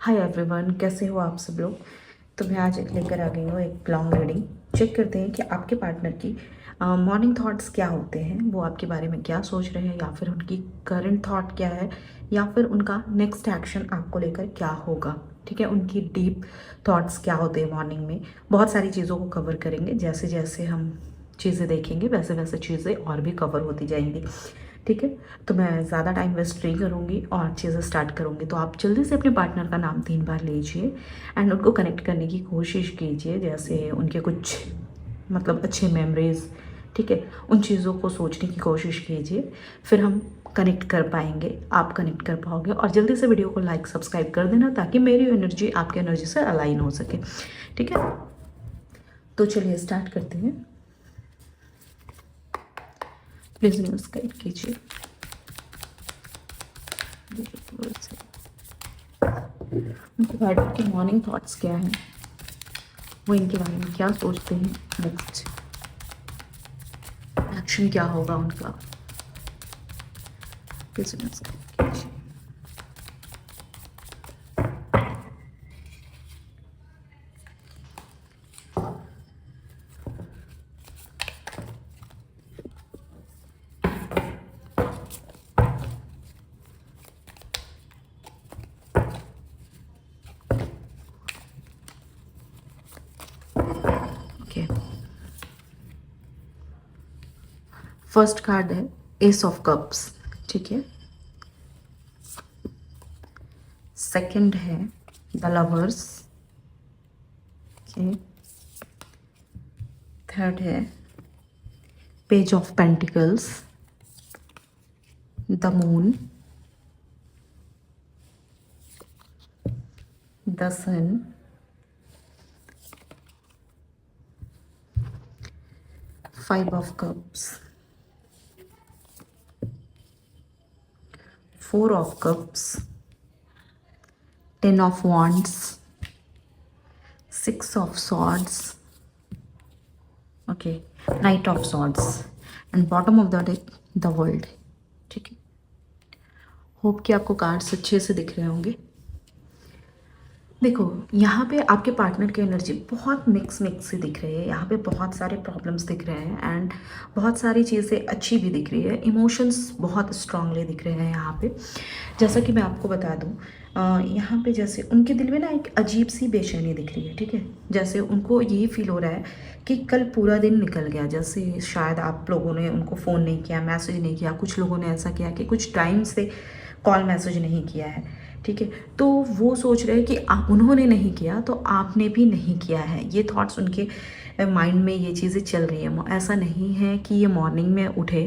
Hi everyone, कैसे हो आप सब लोग। तो मैं आज लेकर आ गई हूँ एक लॉन्ग रीडिंग। चेक करते हैं कि आपके पार्टनर की मॉर्निंग थॉट्स क्या होते हैं, वो आपके बारे में क्या सोच रहे हैं, या फिर उनकी करंट थॉट क्या है, या फिर उनका नेक्स्ट एक्शन आपको लेकर क्या होगा। ठीक है, उनकी डीप थॉट्स क्या होते हैं मॉर्निंग में। बहुत सारी चीज़ों को कवर करेंगे, जैसे जैसे हम चीज़ें देखेंगे वैसे वैसे चीज़ें और भी कवर होती जाएंगी। ठीक है, तो मैं ज़्यादा टाइम वेस्ट नहीं करूँगी और चीज़ें स्टार्ट करूँगी। तो आप जल्दी से अपने पार्टनर का नाम 3 बार लीजिए एंड उनको कनेक्ट करने की कोशिश कीजिए, जैसे उनके कुछ मतलब अच्छे मेमोरीज। ठीक है, उन चीज़ों को सोचने की कोशिश कीजिए, फिर हम कनेक्ट कर पाएंगे, आप कनेक्ट कर पाओगे। और जल्दी से वीडियो को लाइक सब्सक्राइब कर देना ताकि मेरी एनर्जी आपकी एनर्जी से अलाइन हो सके। ठीक है, तो चलिए स्टार्ट करते हैं। प्लीज़ न्यूज़ गाइड कीजिए। उनके पार्टनर के मॉर्निंग थॉट्स क्या हैं, वो इनके बारे में क्या सोचते हैं, नेक्स्ट एक्शन क्या होगा उनका। Business okay. फर्स्ट कार्ड है एस ऑफ कप्स। ठीक है, सेकंड है द लवर्स। ओके, थर्ड है page of pentacles, the moon, the sun, five of cups, four of cups, 10 of wands, 6 of swords, okay, knight of swords, and bottom of the deck the world। ठीक है, hope कि आपको cards अच्छे से दिख रहे होंगे। देखो, यहाँ पे आपके पार्टनर की एनर्जी बहुत मिक्स सी दिख रही है। यहाँ पे बहुत सारे प्रॉब्लम्स दिख रहे हैं एंड बहुत सारी चीज़ें अच्छी भी दिख रही है। इमोशंस बहुत स्ट्रांगली दिख रहे हैं यहाँ पे। जैसा कि मैं आपको बता दूँ, यहाँ पे जैसे उनके दिल में ना एक अजीब सी बेचैनी दिख रही है। ठीक है, जैसे उनको यही फील हो रहा है कि कल पूरा दिन निकल गया, जैसे शायद आप लोगों ने उनको फ़ोन नहीं किया, मैसेज नहीं किया। कुछ लोगों ने ऐसा किया कि कुछ टाइम से कॉल मैसेज नहीं किया है। ठीक है, तो वो सोच रहे हैं कि उन्होंने नहीं किया तो आपने भी नहीं किया है। ये थॉट्स उनके माइंड में ये चीज़ें चल रही हैं। ऐसा नहीं है कि ये मॉर्निंग में उठे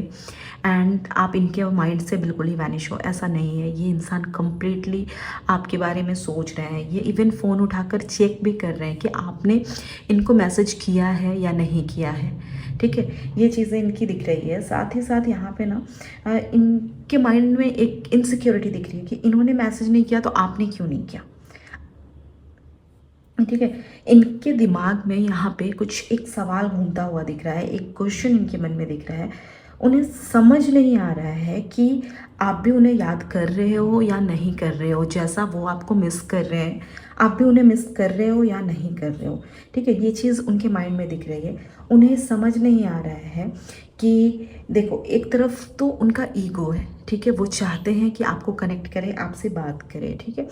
एंड आप इनके माइंड से बिल्कुल ही वैनिश हो, ऐसा नहीं है। ये इंसान कम्प्लीटली आपके बारे में सोच रहे हैं। ये इवन फ़ोन उठाकर चेक भी कर रहे हैं कि आपने इनको मैसेज किया है या नहीं किया है। ठीक है, ये चीज़ें इनकी दिख रही है। साथ ही साथ यहाँ पे ना इनके माइंड में एक इनसिक्योरिटी दिख रही है कि इन्होंने मैसेज नहीं किया तो आपने क्यों नहीं किया। ठीक है, इनके दिमाग में यहाँ पे कुछ एक सवाल घूमता हुआ दिख रहा है, एक क्वेश्चन इनके मन में दिख रहा है। उन्हें समझ नहीं आ रहा है कि आप भी उन्हें याद कर रहे हो या नहीं कर रहे हो। जैसा वो आपको मिस कर रहे हैं, आप भी उन्हें मिस कर रहे हो या नहीं कर रहे हो। ठीक है, ये चीज़ उनके माइंड में दिख रही है। उन्हें समझ नहीं आ रहा है कि देखो, एक तरफ तो उनका ईगो है। ठीक है, वो चाहते हैं कि आपको कनेक्ट करें, आपसे बात करें। ठीक है,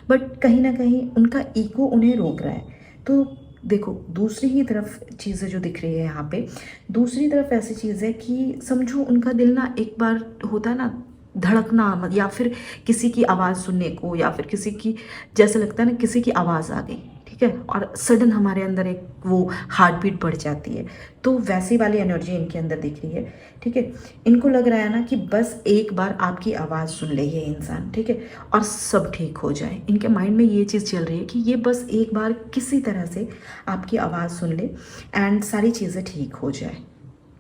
बट कहीं ना कहीं उनका ईगो उन्हें रोक रहा है। तो देखो, दूसरी ही तरफ चीज़ें जो दिख रही है यहाँ पे, दूसरी तरफ ऐसी चीज़ है कि समझो उनका दिल ना एक बार होता है ना धड़कना, या फिर किसी की आवाज़ सुनने को, या फिर किसी की जैसे लगता है ना किसी की आवाज़ आ गई। ठीक है, और सडन हमारे अंदर एक वो हार्ट बीट बढ़ जाती है। तो वैसी वाली एनर्जी इनके अंदर दिख रही है। ठीक है, इनको लग रहा है ना कि बस एक बार आपकी आवाज़ सुन ले ये इंसान, ठीक है, और सब ठीक हो जाए। इनके माइंड में ये चीज़ चल रही है कि ये बस एक बार किसी तरह से आपकी आवाज़ सुन ले एंड सारी चीज़ें ठीक हो जाए।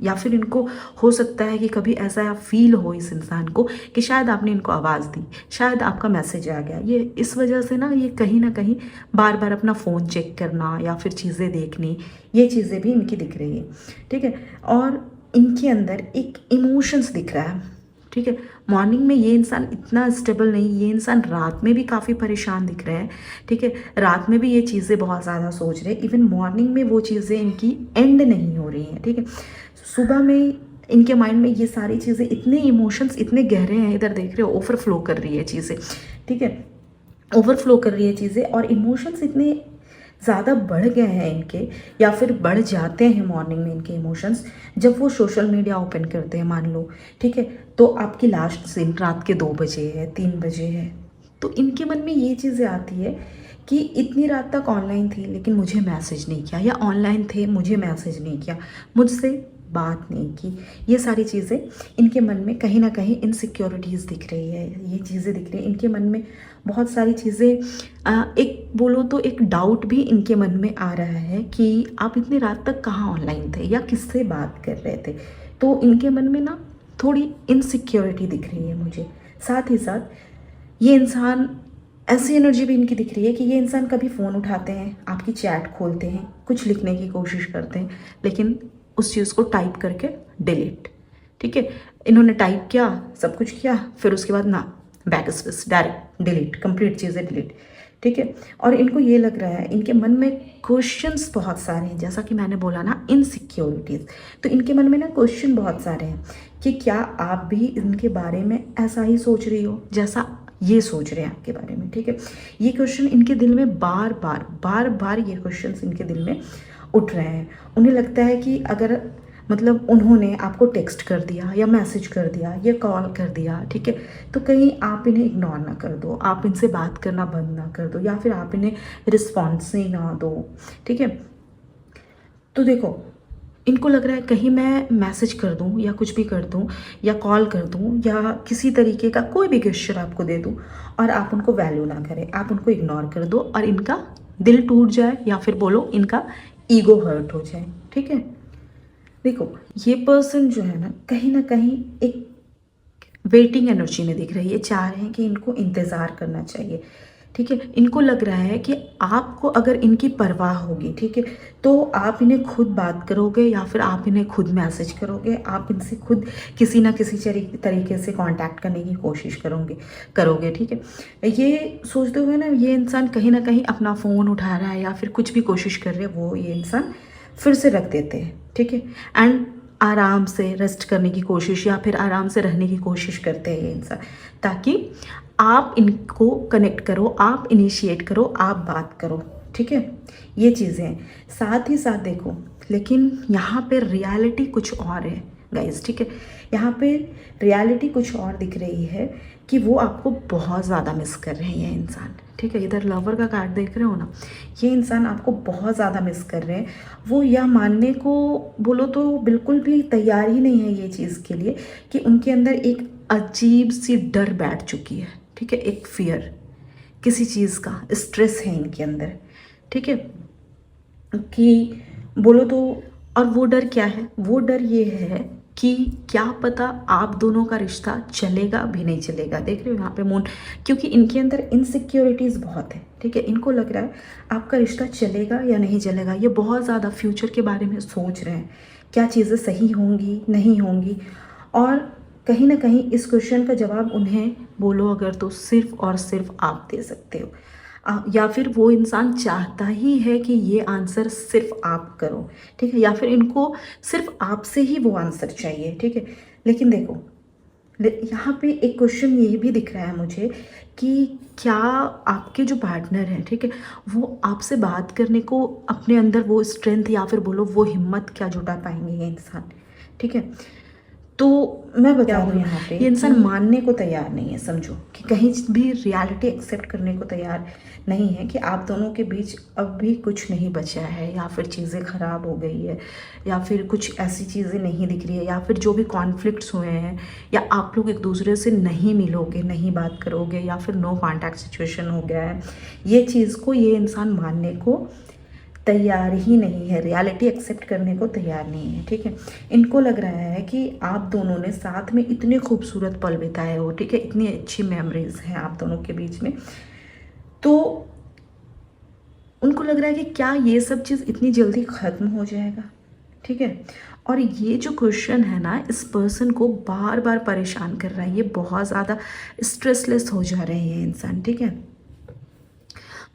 या फिर इनको हो सकता है कि कभी ऐसा फील हो इस इंसान को कि शायद आपने इनको आवाज़ दी, शायद आपका मैसेज आ गया। ये इस वजह से ना ये कहीं ना कहीं बार बार अपना फ़ोन चेक करना या फिर चीज़ें देखनी, ये चीज़ें भी इनकी दिख रही है। ठीक है, और इनके अंदर एक इमोशंस दिख रहा है ठीक है। मॉर्निंग में ये इंसान इतना स्टेबल नहीं, ये इंसान रात में भी काफ़ी परेशान दिख रहे हैं, ठीक है। रात में भी ये चीज़ें बहुत ज़्यादा सोच रहे हैं, इवन मॉर्निंग में वो चीज़ें इनकी एंड नहीं हो रही हैं, ठीक है। सुबह में इनके माइंड में ये सारी चीज़ें, इतने इमोशंस इतने गहरे हैं, इधर देख रहे हो ओवरफ्लो कर रही है चीज़ें, ठीक है, ओवरफ्लो कर रही है चीज़ें, और इमोशंस इतने ज़्यादा बढ़ गए हैं इनके, या फिर बढ़ जाते हैं मॉर्निंग में इनके इमोशंस जब वो सोशल मीडिया ओपन करते हैं, मान लो, ठीक है। तो आपकी लास्ट सीन रात के 2 बजे है, 3 बजे है, तो इनके मन में ये चीज़ें आती है कि इतनी रात तक ऑनलाइन थी लेकिन मुझे मैसेज नहीं किया, या ऑनलाइन थे मुझे मैसेज नहीं किया, मुझसे बात नहीं की। ये सारी चीज़ें इनके मन में कहीं ना कहीं इनसिक्योरिटीज़ दिख रही है, ये चीज़ें दिख रही है इनके मन में, बहुत सारी चीज़ें। एक बोलो तो एक डाउट भी इनके मन में आ रहा है कि आप इतनी रात तक कहाँ ऑनलाइन थे या किससे बात कर रहे थे। तो इनके मन में ना थोड़ी इनसिक्योरिटी दिख रही है मुझे। साथ ही साथ ये इंसान, ऐसी एनर्जी भी इनकी दिख रही है कि ये इंसान कभी फ़ोन उठाते हैं, आपकी चैट खोलते हैं, कुछ लिखने की कोशिश करते हैं, लेकिन उस चीज़ को टाइप करके डिलीट, ठीक है। इन्होंने टाइप किया, सब कुछ किया, फिर उसके बाद ना back space, direct delete, complete चीज़ें डिलीट, ठीक है। और इनको ये लग रहा है, इनके मन में क्वेश्चंस बहुत सारे हैं, जैसा कि मैंने बोला ना इनसिक्योरिटीज़, तो इनके मन में ना क्वेश्चन बहुत सारे हैं कि क्या आप भी इनके बारे में ऐसा ही सोच रही हो जैसा ये सोच रहे हैं आपके बारे में, ठीक है। ये क्वेश्चन इनके दिल में बार बार ये क्वेश्चन इनके दिल में उठ रहे हैं। उन्हें लगता है कि अगर मतलब उन्होंने आपको टेक्स्ट कर दिया या मैसेज कर दिया या कॉल कर दिया, ठीक है, तो कहीं आप इन्हें इग्नोर ना कर दो, आप इनसे बात करना बंद ना कर दो, या फिर आप इन्हें रिस्पॉन्स ही ना दो, ठीक है। तो देखो, इनको लग रहा है कहीं मैं मैसेज कर दूं या कुछ भी कर दूं या कॉल कर दूं या किसी तरीके का कोई भी गेस्चर आपको दे दूं और आप उनको वैल्यू ना करें, आप उनको इग्नोर कर दो और इनका दिल टूट जाए, या फिर बोलो इनका ईगो हर्ट हो जाए, ठीक है। देखो, ये पर्सन जो है ना कहीं एक वेटिंग एनर्जी में दिख रही है, ये चाह रहे हैं कि इनको इंतज़ार करना चाहिए, ठीक है। इनको लग रहा है कि आपको अगर इनकी परवाह होगी, ठीक है, तो आप इन्हें खुद बात करोगे या फिर आप इन्हें खुद मैसेज करोगे, आप इनसे खुद किसी ना किसी तरीके से कांटेक्ट करने की कोशिश करोगे, ठीक है। ये सोचते हुए ना ये इंसान कहीं ना कहीं अपना फ़ोन उठा रहा है या फिर कुछ भी कोशिश कर रहे हैं, वो ये इंसान फिर से रख देते हैं, ठीक है, एंड आराम से रेस्ट करने की कोशिश या फिर आराम से रहने की कोशिश करते हैं ये इंसान, ताकि आप इनको कनेक्ट करो, आप इनिशिएट करो, आप बात करो, ठीक है। ये चीज़ें हैं। साथ ही साथ देखो, लेकिन यहाँ पे रियलिटी कुछ और है गाइस, ठीक है। यहाँ पे रियलिटी कुछ और दिख रही है कि वो आपको बहुत ज़्यादा मिस कर रहे हैं ये इंसान, ठीक है। इधर लवर का कार्ड देख रहे हो ना, ये इंसान आपको बहुत ज़्यादा मिस कर रहे हैं। वो यह मानने को बोलो तो बिल्कुल भी तैयार ही नहीं है ये चीज़ के लिए कि उनके अंदर एक अजीब सी डर बैठ चुकी है, ठीक है, एक फियर, किसी चीज़ का स्ट्रेस है इनके अंदर, ठीक है, कि बोलो तो। और वो डर क्या है? वो डर ये है कि क्या पता आप दोनों का रिश्ता चलेगा भी नहीं चलेगा। देख रहे हो यहाँ पे मून, क्योंकि इनके अंदर इनसिक्योरिटीज़ बहुत है, ठीक है। इनको लग रहा है आपका रिश्ता चलेगा या नहीं चलेगा, ये बहुत ज़्यादा फ्यूचर के बारे में सोच रहे हैं, क्या चीज़ें सही होंगी नहीं होंगी। और कहीं ना कहीं इस क्वेश्चन का जवाब उन्हें बोलो अगर तो सिर्फ और सिर्फ आप दे सकते हो, या फिर वो इंसान चाहता ही है कि ये आंसर सिर्फ आप करो, ठीक है, या फिर इनको सिर्फ आपसे ही वो आंसर चाहिए, ठीक है। लेकिन देखो, यहाँ पे एक क्वेश्चन ये भी दिख रहा है मुझे कि क्या आपके जो पार्टनर हैं, ठीक है, वो आपसे बात करने को अपने अंदर वो स्ट्रेंथ या फिर बोलो वो हिम्मत क्या जुटा पाएंगे ये इंसान, ठीक है। तो मैं बता दूँ यहाँ पे, ये इंसान मानने को तैयार नहीं है, समझो कि कहीं भी रियलिटी एक्सेप्ट करने को तैयार नहीं है कि आप दोनों के बीच अब भी कुछ नहीं बचा है, या फिर चीज़ें ख़राब हो गई है, या फिर कुछ ऐसी चीज़ें नहीं दिख रही है, या फिर जो भी कॉन्फ्लिक्ट्स हुए हैं, या आप लोग एक दूसरे से नहीं मिलोगे, नहीं बात करोगे, या फिर नो कॉन्टैक्ट सिचुएशन हो गया है, ये चीज़ को ये इंसान मानने को तैयार ही नहीं है, रियलिटी एक्सेप्ट करने को तैयार नहीं है, ठीक है। इनको लग रहा है कि आप दोनों ने साथ में इतने खूबसूरत पल बिताए हो, ठीक है, इतनी अच्छी मेमोरीज हैं आप दोनों के बीच में, तो उनको लग रहा है कि क्या ये सब चीज़ इतनी जल्दी ख़त्म हो जाएगा, ठीक है। और ये जो क्वेश्चन है ना, इस पर्सन को बार बार परेशान कर रहा है, ये बहुत ज़्यादा स्ट्रेसलेस हो जा रहे हैं ये इंसान, ठीक है,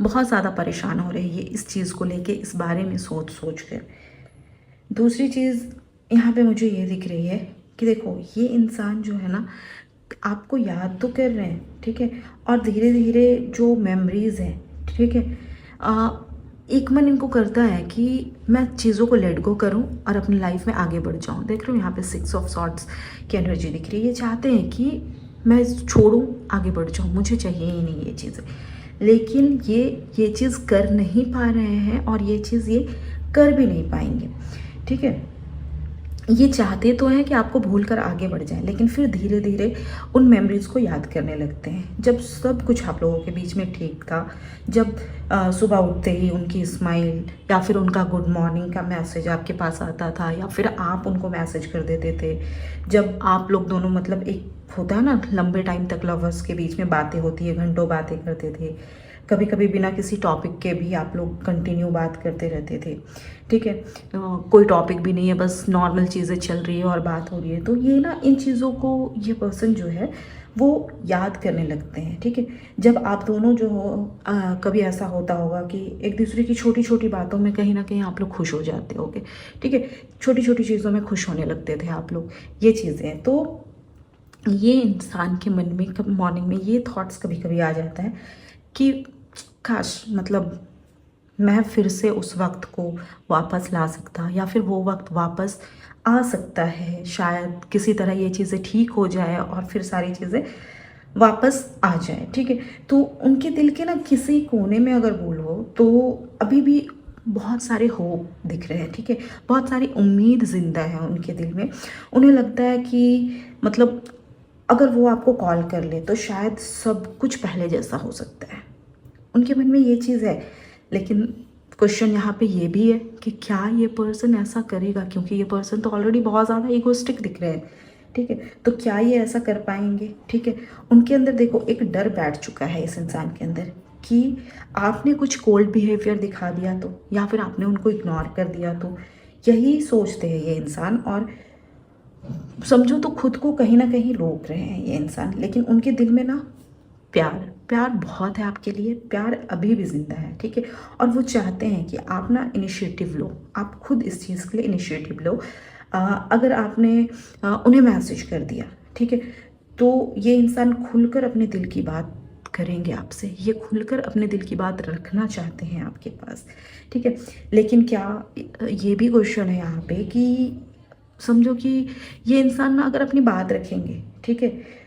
बहुत ज़्यादा परेशान हो रहे हैं ये इस चीज़ को लेके, इस बारे में सोच सोच कर। दूसरी चीज़ यहाँ पे मुझे ये दिख रही है कि देखो ये इंसान जो है ना, आपको याद तो कर रहे हैं, ठीक है, और धीरे धीरे जो मेमोरीज़ हैं, ठीक है, एक मन इनको करता है कि मैं चीज़ों को लेट गो करूं और अपनी लाइफ में आगे बढ़ जाऊं। देख रहे हो यहाँ पे 6 ऑफ सॉर्ड्स की एनर्जी दिख रही है। ये चाहते हैं कि मैं छोड़ूं, आगे बढ़ जाऊं, मुझे चाहिए ही नहीं ये चीज़ें, लेकिन ये चीज़ कर नहीं पा रहे हैं और ये चीज़ ये कर भी नहीं पाएंगे, ठीक है। ये चाहते तो हैं कि आपको भूल कर आगे बढ़ जाए, लेकिन फिर धीरे धीरे उन मेमोरीज़ को याद करने लगते हैं जब सब कुछ आप लोगों के बीच में ठीक था, जब सुबह उठते ही उनकी स्माइल या फिर उनका गुड मॉर्निंग का मैसेज आपके पास आता था, या फिर आप उनको मैसेज कर देते थे, जब आप लोग दोनों मतलब एक होता है ना लंबे टाइम तक लवर्स के बीच में बातें होती है, घंटों बातें करते थे, कभी कभी बिना किसी टॉपिक के भी आप लोग कंटिन्यू बात करते रहते थे, ठीक है, कोई टॉपिक भी नहीं है, बस नॉर्मल चीज़ें चल रही है और बात हो रही है। तो ये ना इन चीज़ों को ये पर्सन जो है वो याद करने लगते हैं, ठीक है। जब आप दोनों जो हो कभी ऐसा होता होगा कि एक दूसरे की छोटी छोटी बातों में कहीं ना कहीं आप लोग खुश हो जाते होगे, ठीक है, छोटी छोटी चीज़ों में खुश होने लगते थे आप लोग, ये चीज़ें हैं। तो ये इंसान के मन में कब मॉर्निंग में ये थॉट्स कभी कभी आ जाता है कि काश मतलब मैं फिर से उस वक्त को वापस ला सकता, या फिर वो वक्त वापस आ सकता है, शायद किसी तरह ये चीज़ें ठीक हो जाए और फिर सारी चीज़ें वापस आ जाए, ठीक है। तो उनके दिल के ना किसी कोने में अगर बोलो तो अभी भी बहुत सारे होप दिख रहे हैं, ठीक है, बहुत सारी उम्मीद ज़िंदा है उनके दिल में। उन्हें लगता है कि मतलब अगर वो आपको कॉल कर ले तो शायद सब कुछ पहले जैसा हो सकता है, उनके मन में ये चीज़ है। लेकिन क्वेश्चन यहाँ पे ये भी है कि क्या ये पर्सन ऐसा करेगा, क्योंकि ये पर्सन तो ऑलरेडी बहुत ज़्यादा ईगोइस्टिक दिख रहे हैं, ठीक है। तो क्या ये ऐसा कर पाएंगे, ठीक है। उनके अंदर देखो एक डर बैठ चुका है इस इंसान के अंदर कि आपने कुछ कोल्ड बिहेवियर दिखा दिया तो, या फिर आपने उनको इग्नोर कर दिया तो, यही सोचते हैं ये इंसान। और समझो तो खुद को कहीं ना कहीं रोक रहे हैं ये इंसान, लेकिन उनके दिल में ना प्यार प्यार बहुत है आपके लिए, प्यार अभी भी ज़िंदा है, ठीक है। और वो चाहते हैं कि आप ना इनिशिएटिव लो, आप खुद इस चीज़ के लिए इनिशिएटिव लो। अगर आपने उन्हें मैसेज कर दिया, ठीक है, तो ये इंसान खुलकर अपने दिल की बात करेंगे आपसे, ये खुलकर अपने दिल की बात रखना चाहते हैं आपके पास, ठीक है। लेकिन क्या ये भी क्वेश्चन है यहाँ पे कि समझो कि ये इंसान ना अगर अपनी बात रखेंगे, ठीक है,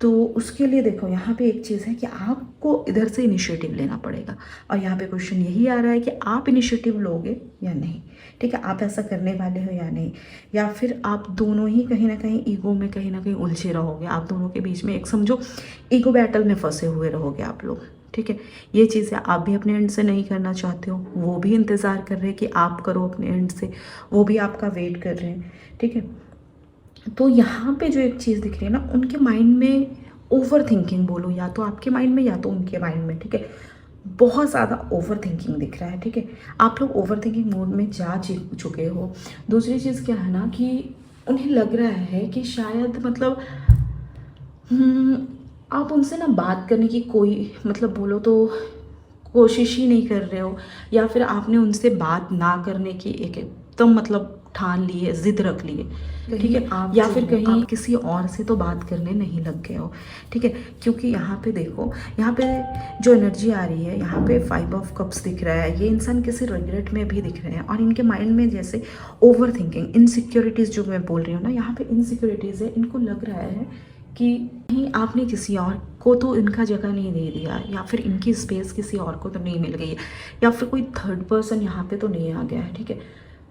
तो उसके लिए देखो यहाँ पे एक चीज़ है कि आपको इधर से इनिशिएटिव लेना पड़ेगा। और यहाँ पे क्वेश्चन यही आ रहा है कि आप इनिशिएटिव लोगे या नहीं, ठीक है, आप ऐसा करने वाले हो या नहीं, या फिर आप दोनों ही कहीं ना कहीं ईगो में कहीं ना कहीं उलझे रहोगे, आप दोनों के बीच में एक समझो ईगो बैटल में फंसे हुए रहोगे आप लोग, ठीक है। ये चीज़ें आप भी अपने एंड से नहीं करना चाहते हो, वो भी इंतज़ार कर रहे हैं कि आप करो अपने एंड से, वो भी आपका वेट कर रहे हैं, ठीक है। तो यहाँ पे जो एक चीज़ दिख रही है ना, उनके माइंड में ओवर थिंकिंग बोलो, या तो आपके माइंड में या तो उनके माइंड में, ठीक है, बहुत ज़्यादा ओवर थिंकिंग दिख रहा है, ठीक है। आप लोग ओवर थिंकिंग मोड में जा चुके हो। दूसरी चीज़ क्या है ना कि उन्हें लग रहा है कि शायद मतलब आप उनसे ना बात करने की कोई मतलब बोलो तो कोशिश ही नहीं कर रहे हो, या फिर आपने उनसे बात ना करने की एक एकदम मतलब ठान ली है, जिद रख ली है, ठीक है, आप या फिर कहीं आप किसी और से तो बात करने नहीं लग गए हो, ठीक है। क्योंकि यहाँ पे देखो, यहाँ पे जो एनर्जी आ रही है, यहाँ पे 5 ऑफ कप्स दिख रहा है, ये इंसान किसी रिग्रेट में भी दिख रहे हैं, और इनके माइंड में जैसे ओवर थिंकिंग, इनसिक्योरिटीज़ जो मैं बोल रही हूँ ना, यहाँ पे इनसिक्योरिटीज़ है। इनको लग रहा है कि नहीं आपने किसी और को तो इनका जगह नहीं दे दिया, या फिर इनकी स्पेस किसी और को तो नहीं मिल गई है, या फिर कोई थर्ड पर्सन यहाँ पे तो नहीं आ गया है, ठीक है।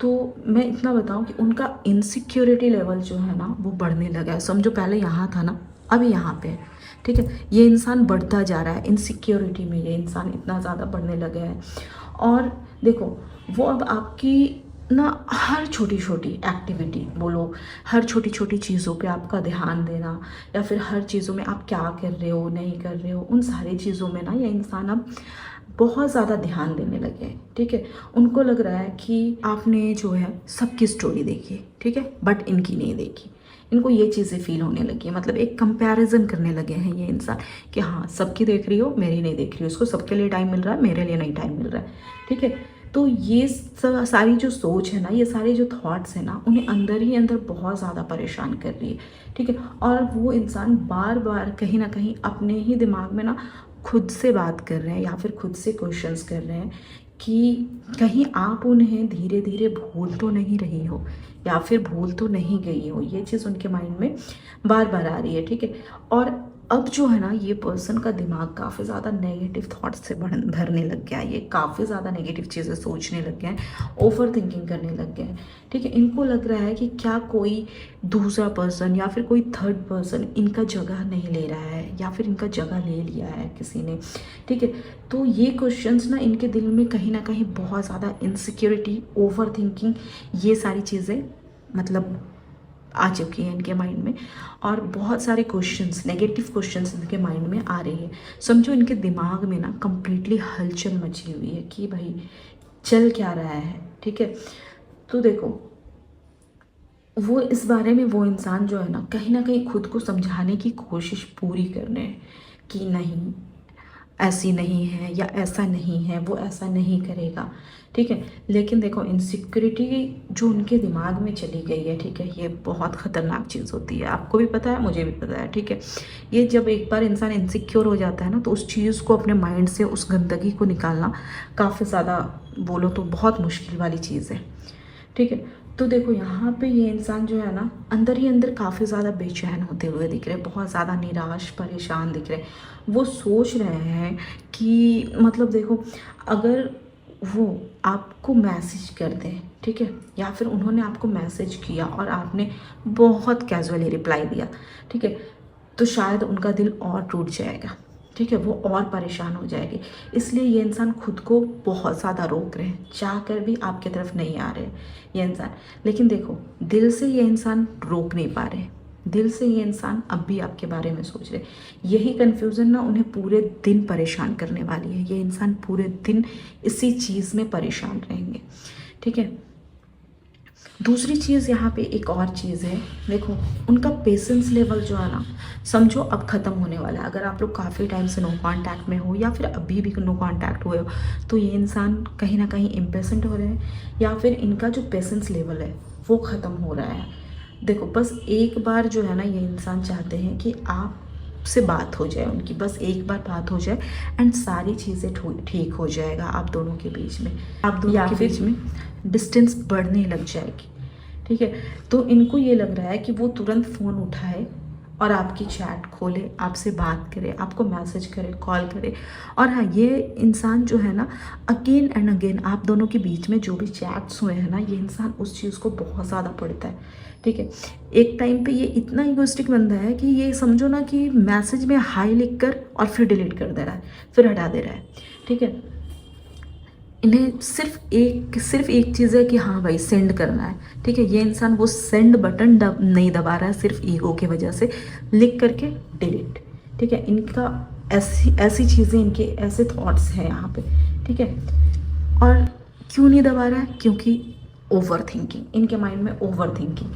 तो मैं इतना बताऊँ कि उनका इनसिक्योरिटी लेवल जो है ना वो बढ़ने लगा है। समझो पहले यहाँ था ना, अभी यहाँ पे है, ठीक है। ये इंसान बढ़ता जा रहा है इनसिक्योरिटी में, ये इंसान इतना ज़्यादा बढ़ने लगा है। और देखो वो अब आपकी ना हर छोटी छोटी एक्टिविटी बोलो, हर छोटी छोटी चीज़ों पे आपका ध्यान देना, या फिर हर चीज़ों में आप क्या कर रहे हो नहीं कर रहे हो, उन सारी चीज़ों में ना ये इंसान अब बहुत ज़्यादा ध्यान देने लगे हैं। ठीक है, उनको लग रहा है कि आपने जो है सबकी स्टोरी देखी है, ठीक है, बट इनकी नहीं देखी। इनको ये चीज़ें फील होने लगी है, मतलब एक कंपैरिजन करने लगे हैं ये इंसान कि हाँ सबकी देख रही हो मेरी नहीं देख रही हो, इसको सबके लिए टाइम मिल रहा है मेरे लिए नहीं टाइम मिल रहा है। ठीक है, तो ये सारी जो सोच है ना, ये सारे जो थॉट्स हैं ना, उन्हें अंदर ही अंदर बहुत ज़्यादा परेशान कर रही है। ठीक है, और वो इंसान बार बार कहीं ना कहीं अपने ही दिमाग में ना खुद से बात कर रहे हैं या फिर खुद से क्वेश्चंस कर रहे हैं कि कहीं आप उन्हें धीरे धीरे भूल तो नहीं रही हो या फिर भूल तो नहीं गई हो। ये चीज़ उनके माइंड में बार बार आ रही है। ठीक है, और अब जो है ना ये पर्सन का दिमाग काफ़ी ज़्यादा नेगेटिव थॉट्स से भरने लग गया है। ये काफ़ी ज़्यादा नेगेटिव चीज़ें सोचने लग गए हैं, ओवर थिंकिंग करने लग गए हैं। ठीक है, इनको लग रहा है कि क्या कोई दूसरा पर्सन या फिर कोई थर्ड पर्सन इनका जगह नहीं ले रहा है या फिर इनका जगह ले लिया है किसी ने। ठीक है, तो ये क्वेश्चंस ना इनके दिल में कहीं ना कहीं बहुत ज़्यादा इनसिक्योरिटी, ओवर थिंकिंग, ये सारी चीज़ें मतलब आ चुकी है इनके माइंड में, और बहुत सारे क्वेश्चंस, नेगेटिव क्वेश्चंस इनके माइंड में आ रही है। समझो इनके दिमाग में ना कम्प्लीटली हलचल मची हुई है कि भाई चल क्या रहा है। ठीक है, तो देखो वो इस बारे में वो इंसान जो है ना कहीं खुद को समझाने की कोशिश पूरी कर रहे हैं कि नहीं ऐसी नहीं है या ऐसा नहीं है, वो ऐसा नहीं करेगा। ठीक है, लेकिन देखो इनसिक्योरिटी जो उनके दिमाग में चली गई है, ठीक है, ये बहुत ख़तरनाक चीज़ होती है। आपको भी पता है, मुझे भी पता है। ठीक है, ये जब एक बार इंसान इनसिक्योर हो जाता है ना, तो उस चीज़ को अपने माइंड से, उस गंदगी को निकालना काफ़ी ज़्यादा बोलो तो बहुत मुश्किल वाली चीज़ है। ठीक है, तो देखो यहाँ पे ये इंसान जो है ना अंदर ही अंदर काफ़ी ज़्यादा बेचैन होते हुए दिख रहे हैं, बहुत ज़्यादा निराश परेशान दिख रहे हैं। वो सोच रहे हैं कि मतलब देखो अगर वो आपको मैसेज कर दें, ठीक है, या फिर उन्होंने आपको मैसेज किया और आपने बहुत कैजुअली रिप्लाई दिया, ठीक है, तो शायद उनका दिल और टूट जाएगा। ठीक है, वो और परेशान हो जाएगी। इसलिए ये इंसान खुद को बहुत ज़्यादा रोक रहे हैं, चाह कर भी आपकी तरफ नहीं आ रहे ये इंसान। लेकिन देखो दिल से ये इंसान रोक नहीं पा रहे, दिल से ये इंसान अब भी आपके बारे में सोच रहे। यही कन्फ्यूज़न ना उन्हें पूरे दिन परेशान करने वाली है। ये इंसान पूरे दिन इसी चीज़ में परेशान रहेंगे। ठीक है, दूसरी चीज़ यहाँ पे एक और चीज़ है, देखो उनका पेशेंस लेवल जो है ना समझो अब ख़त्म होने वाला है। अगर आप लोग काफ़ी टाइम से नो कांटेक्ट में हो या फिर अभी भी नो कांटेक्ट हुए हो, तो ये इंसान कहीं ना कहीं इम्पेशेंट हो रहे हैं या फिर इनका जो पेशेंस लेवल है वो ख़त्म हो रहा है। देखो बस एक बार जो है ना ये इंसान चाहते हैं कि आप से बात हो जाए उनकी, बस एक बार बात हो जाए एंड सारी चीज़ें ठीक हो जाएगा आप दोनों के बीच में, आप दोनों के बीच में डिस्टेंस बढ़ने लग जाएगी। ठीक है, तो इनको ये लग रहा है कि वो तुरंत फ़ोन उठाए और आपकी चैट खोले, आपसे बात करे, आपको मैसेज करे, कॉल करे। और हाँ, ये इंसान जो है ना अगेन एंड अगेन आप दोनों के बीच में जो भी चैट्स हुए हैं ना, ये इंसान उस चीज़ को बहुत ज़्यादा पढ़ता है। ठीक है, एक टाइम पे ये इतना इगोइस्टिक बंदा है कि ये समझो ना कि मैसेज में हाई लिख कर और फिर डिलीट कर दे रहा है, फिर हटा दे रहा है। ठीक है, इन्हें सिर्फ एक चीज़ है कि हाँ भाई सेंड करना है। ठीक है, ये इंसान वो सेंड बटन नहीं दबा रहा है, सिर्फ ईगो की वजह से लिख करके डिलीट। ठीक है, इनका ऐसी चीज़ें, इनके ऐसे थॉट्स हैं यहाँ पे। ठीक है, और क्यों नहीं दबा रहा है? क्योंकि ओवर थिंकिंग, इनके माइंड में ओवर थिंकिंग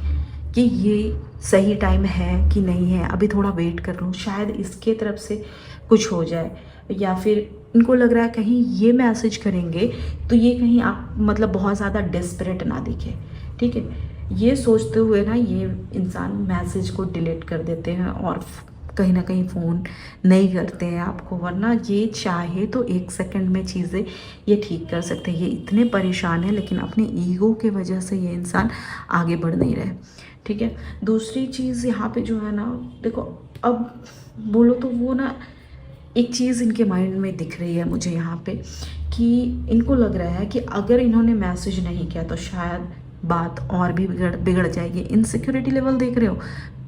कि ये सही टाइम है कि नहीं है, अभी थोड़ा वेट कर लूँ, शायद इसके तरफ से कुछ हो जाए, या फिर इनको लग रहा है कहीं ये मैसेज करेंगे तो ये कहीं आप मतलब बहुत ज़्यादा डेस्परेट ना दिखे। ठीक है, ये सोचते हुए ना ये इंसान मैसेज को डिलीट कर देते हैं और कहीं ना कहीं फ़ोन नहीं करते हैं आपको, वरना ये चाहे तो 1 सेकंड में चीज़ें ये ठीक कर सकते हैं। ये इतने परेशान हैं लेकिन अपने ईगो के वजह से ये इंसान आगे बढ़ नहीं रहे। ठीक है, दूसरी चीज़ यहाँ पे जो है ना, देखो अब बोलो तो वो ना एक चीज़ इनके माइंड में दिख रही है मुझे यहाँ पे कि इनको लग रहा है कि अगर इन्होंने मैसेज नहीं किया तो शायद बात और भी बिगड़ जाएगी। इनसिक्योरिटी लेवल देख रहे हो,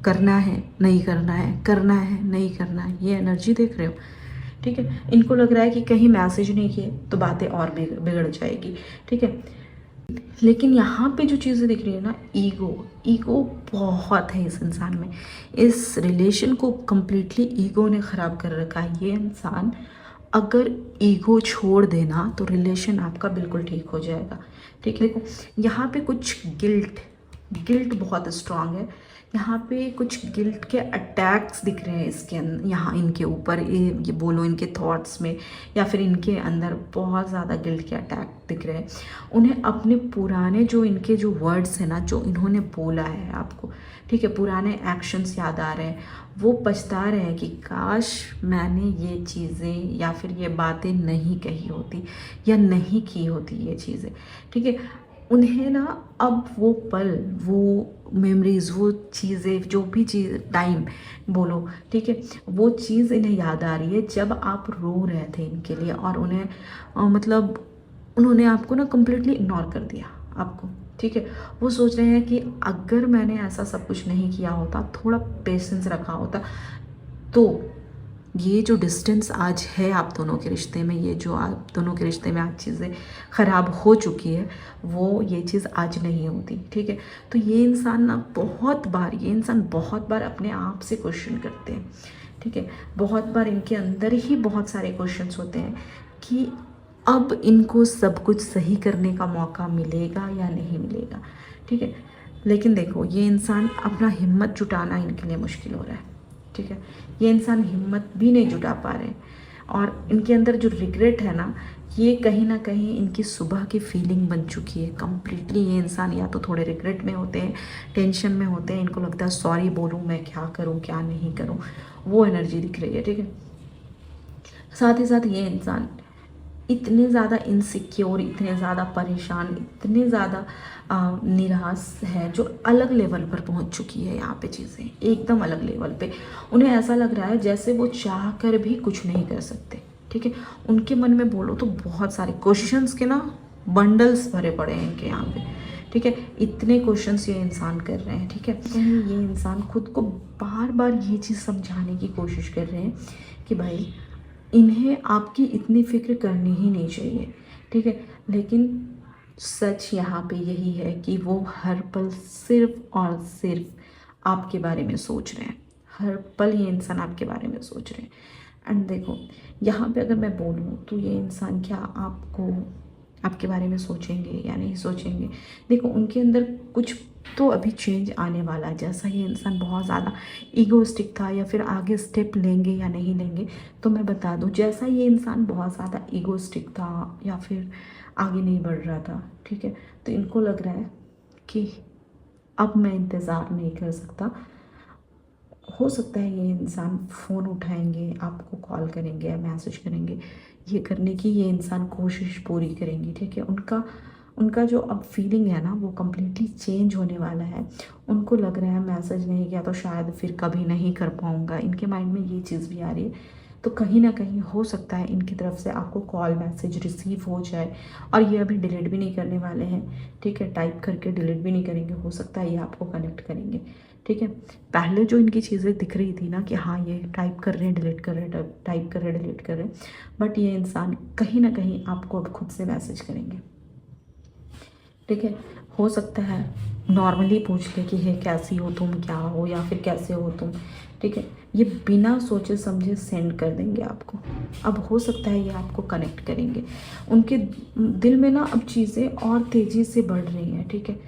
करना है नहीं करना है, करना है नहीं करना है, ये एनर्जी देख रहे हो। ठीक है, इनको लग रहा है कि कहीं मैसेज नहीं किए तो बातें और बिगड़ जाएगी। ठीक है, लेकिन यहाँ पे जो चीज़ें दिख रही है ना, ईगो, ईगो बहुत है इस इंसान में। इस रिलेशन को कम्प्लीटली ईगो ने ख़राब कर रखा है। ये इंसान अगर ईगो छोड़ देना तो रिलेशन आपका बिल्कुल ठीक हो जाएगा। ठीक है, देखो यहाँ पे कुछ गिल्ट, गिल्ट बहुत स्ट्रांग है। यहाँ पे कुछ गिल्ट के अटैक्स दिख रहे हैं इसके यहाँ इनके ऊपर, ये बोलो इनके थॉट्स में या फिर इनके अंदर बहुत ज़्यादा गिल्ट के अटैक दिख रहे हैं। उन्हें अपने पुराने जो इनके जो वर्ड्स हैं ना, जो इन्होंने बोला है आपको, ठीक है, पुराने एक्शंस याद आ रहे हैं। वो पछता रहे हैं कि काश मैंने ये चीज़ें या फिर ये बातें नहीं कही होती या नहीं की होती ये चीज़ें। ठीक है, उन्हें ना अब वो पल, वो मेमोरीज़, वो चीज़ें, जो भी चीज़ टाइम बोलो, ठीक है, वो चीज़ इन्हें याद आ रही है जब आप रो रहे थे इनके लिए और उन्हें मतलब उन्होंने आपको ना कम्प्लीटली इग्नोर कर दिया आपको। ठीक है, वो सोच रहे हैं कि अगर मैंने ऐसा सब कुछ नहीं किया होता, थोड़ा पेशेंस रखा होता, तो ये जो डिस्टेंस आज है आप दोनों के रिश्ते में, ये जो आप दोनों के रिश्ते में आज चीज़ें ख़राब हो चुकी है, वो ये चीज़ आज नहीं होती। ठीक है, तो ये इंसान ना ये इंसान बहुत बार अपने आप से क्वेश्चन करते हैं। ठीक है, बहुत बार इनके अंदर ही बहुत सारे क्वेश्चंस होते हैं कि अब इनको सब कुछ सही करने का मौका मिलेगा या नहीं मिलेगा। ठीक है, लेकिन देखो ये इंसान अपना हिम्मत जुटाना इनके लिए मुश्किल हो रहा है। ठीक है, ये इंसान हिम्मत भी नहीं जुटा पा रहे हैं और इनके अंदर जो रिग्रेट है ना, ये कहीं ना कहीं इनकी सुबह की फीलिंग बन चुकी है कम्प्लीटली। ये इंसान या तो थोड़े रिग्रेट में होते हैं, टेंशन में होते हैं, इनको लगता है सॉरी बोलूँ, मैं क्या करूँ क्या नहीं करूँ, वो एनर्जी दिख रही है। ठीक है, साथ ही साथ ये इंसान इतने ज़्यादा इनसिक्योर, इतने ज़्यादा परेशान, इतने ज़्यादा निराश है, जो अलग लेवल पर पहुंच चुकी है यहाँ पे चीज़ें, एकदम अलग लेवल पे। उन्हें ऐसा लग रहा है जैसे वो चाह कर भी कुछ नहीं कर सकते। ठीक है, उनके मन में बोलो तो बहुत सारे क्वेश्चंस के ना बंडल्स भरे पड़े हैं इनके यहाँ पे। ठीक है, इतने क्वेश्चंस ये इंसान कर रहे हैं। ठीक है, कहीं ये इंसान खुद को बार बार ये चीज़ समझाने की कोशिश कर रहे हैं कि भाई इन्हें आपकी इतनी फ़िक्र करनी ही नहीं चाहिए। ठीक है, लेकिन सच यहाँ पे यही है कि वो हर पल सिर्फ़ और सिर्फ आपके बारे में सोच रहे हैं। हर पल ये इंसान आपके बारे में सोच रहे हैं। एंड देखो यहाँ पे अगर मैं बोलूँ तो ये इंसान क्या आपके बारे में सोचेंगे या नहीं सोचेंगे, देखो उनके अंदर कुछ तो अभी चेंज आने वाला है। जैसा ये इंसान बहुत ज़्यादा ईगोइस्टिक था या फिर आगे स्टेप लेंगे या नहीं लेंगे, तो मैं बता दूं, जैसा ये इंसान बहुत ज़्यादा ईगोइस्टिक था या फिर आगे नहीं बढ़ रहा था, ठीक है, तो इनको लग रहा है कि अब मैं इंतज़ार नहीं कर सकता। हो सकता है ये इंसान फ़ोन उठाएंगे, आपको कॉल करेंगे या मैसेज करेंगे, ये करने की ये इंसान कोशिश पूरी करेंगे। ठीक है, उनका उनका जो अब फीलिंग है ना, वो कम्प्लीटली चेंज होने वाला है। उनको लग रहा है मैसेज नहीं किया तो शायद फिर कभी नहीं कर पाऊँगा, इनके माइंड में ये चीज़ भी आ रही है। तो कहीं ना कहीं हो सकता है इनकी तरफ से आपको कॉल मैसेज रिसीव हो जाए और ये अभी डिलीट भी नहीं करने वाले हैं। ठीक है, टाइप करके डिलीट भी नहीं करेंगे, हो सकता है ये आपको कनेक्ट करेंगे। ठीक है, पहले जो इनकी चीज़ें दिख रही थी ना कि हाँ ये टाइप कर रहे हैं डिलीट कर रहे हैं, टाइप कर रहे हैं डिलीट कर रहे हैं, बट ये इंसान कहीं ना कहीं आपको अब खुद से मैसेज करेंगे। ठीक है, हो सकता है नॉर्मली पूछ ले कि हे कैसी हो तुम, क्या हो, या फिर कैसे हो तुम। ठीक है, ये बिना सोचे समझे सेंड कर देंगे आपको। अब हो सकता है ये आपको कनेक्ट करेंगे। उनके दिल में ना अब चीज़ें और तेज़ी से बढ़ रही हैं। ठीक है,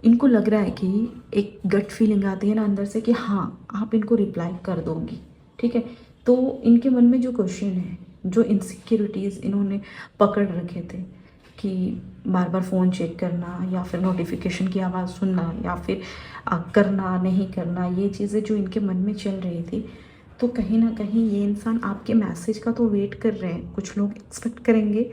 इनको लग रहा है कि एक गट फीलिंग आती है ना अंदर से कि हाँ आप इनको रिप्लाई कर दोगी। ठीक है, तो इनके मन में जो क्वेश्चन है, जो इनसिक्योरिटीज़ इन्होंने पकड़ रखे थे कि बार बार फ़ोन चेक करना या फिर नोटिफिकेशन की आवाज़ सुनना या फिर करना नहीं करना, ये चीज़ें जो इनके मन में चल रही थी, तो कहीं ना कहीं ये इंसान आपके मैसेज का तो वेट कर रहे हैं। कुछ लोग एक्सपेक्ट करेंगे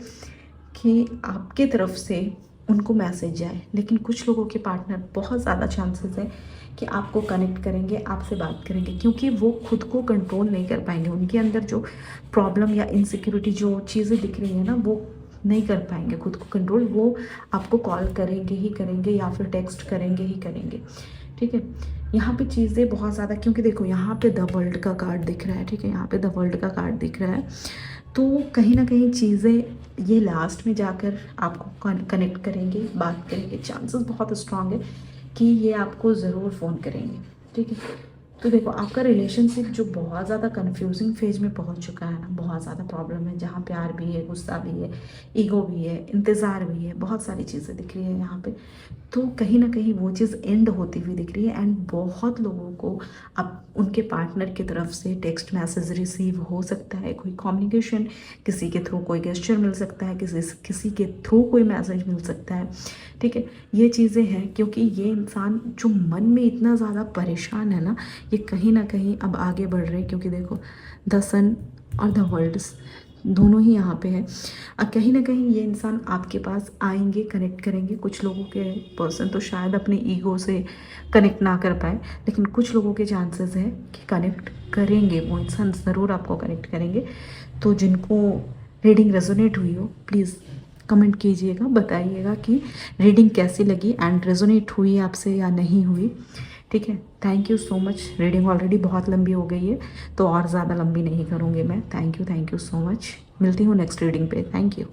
कि आपके तरफ से उनको मैसेज जाए, लेकिन कुछ लोगों के पार्टनर बहुत ज़्यादा चांसेस है कि आपको कनेक्ट करेंगे, आपसे बात करेंगे, क्योंकि वो खुद को कंट्रोल नहीं कर पाएंगे। उनके अंदर जो प्रॉब्लम या इनसिक्योरिटी जो चीज़ें दिख रही है ना, वो नहीं कर पाएंगे खुद को कंट्रोल। वो आपको कॉल करेंगे ही करेंगे या फिर टेक्स्ट करेंगे ही करेंगे। ठीक है। यहाँ पे चीज़ें बहुत ज़्यादा, क्योंकि देखो यहाँ पे द वर्ल्ड का कार्ड दिख रहा है, ठीक है, यहाँ पे द वर्ल्ड का कार्ड दिख रहा है, तो कहीं ना कहीं चीज़ें ये लास्ट में जाकर आपको कनेक्ट करेंगे, बात करेंगे, चांसेस बहुत स्ट्रांग है कि ये आपको ज़रूर फ़ोन करेंगे, ठीक है। तो देखो आपका रिलेशनशिप जो बहुत ज़्यादा कंफ्यूजिंग फेज में पहुंच चुका है ना, बहुत ज़्यादा प्रॉब्लम है, जहाँ प्यार भी है, गुस्सा भी है, ईगो भी है, इंतज़ार भी है, बहुत सारी चीज़ें दिख रही है यहाँ पे। तो कहीं ना कहीं वो चीज़ एंड होती हुई दिख रही है, एंड बहुत लोगों को अब उनके पार्टनर की तरफ से टेक्स्ट मैसेज रिसीव हो सकता है, कोई कम्युनिकेशन, किसी के थ्रू कोई गेस्चर मिल सकता है, किसी के थ्रू कोई मैसेज मिल सकता है, ठीक है। ये चीज़ें हैं क्योंकि ये इंसान जो मन में इतना ज़्यादा परेशान है ना, ये कहीं ना कहीं अब आगे बढ़ रहे हैं, क्योंकि देखो द सन और द वर्ल्ड्स दोनों ही यहाँ पे हैं। कहीं ना कहीं ये इंसान आपके पास आएंगे, कनेक्ट करेंगे। कुछ लोगों के पर्सन तो शायद अपने ईगो से कनेक्ट ना कर पाए, लेकिन कुछ लोगों के चांसेस है कि कनेक्ट करेंगे, वो इंसान ज़रूर आपको कनेक्ट करेंगे। तो जिनको रीडिंग रेजोनेट हुई हो प्लीज़ कमेंट कीजिएगा, बताइएगा कि रीडिंग कैसी लगी एंड रेजोनेट हुई आपसे या नहीं हुई, ठीक है। Thank you so much. Reading already बहुत लंबी हो गई है, तो और ज़्यादा लंबी नहीं करूँगी मैं। Thank you so much. मिलती हूँ नेक्स्ट रीडिंग पे। Thank you.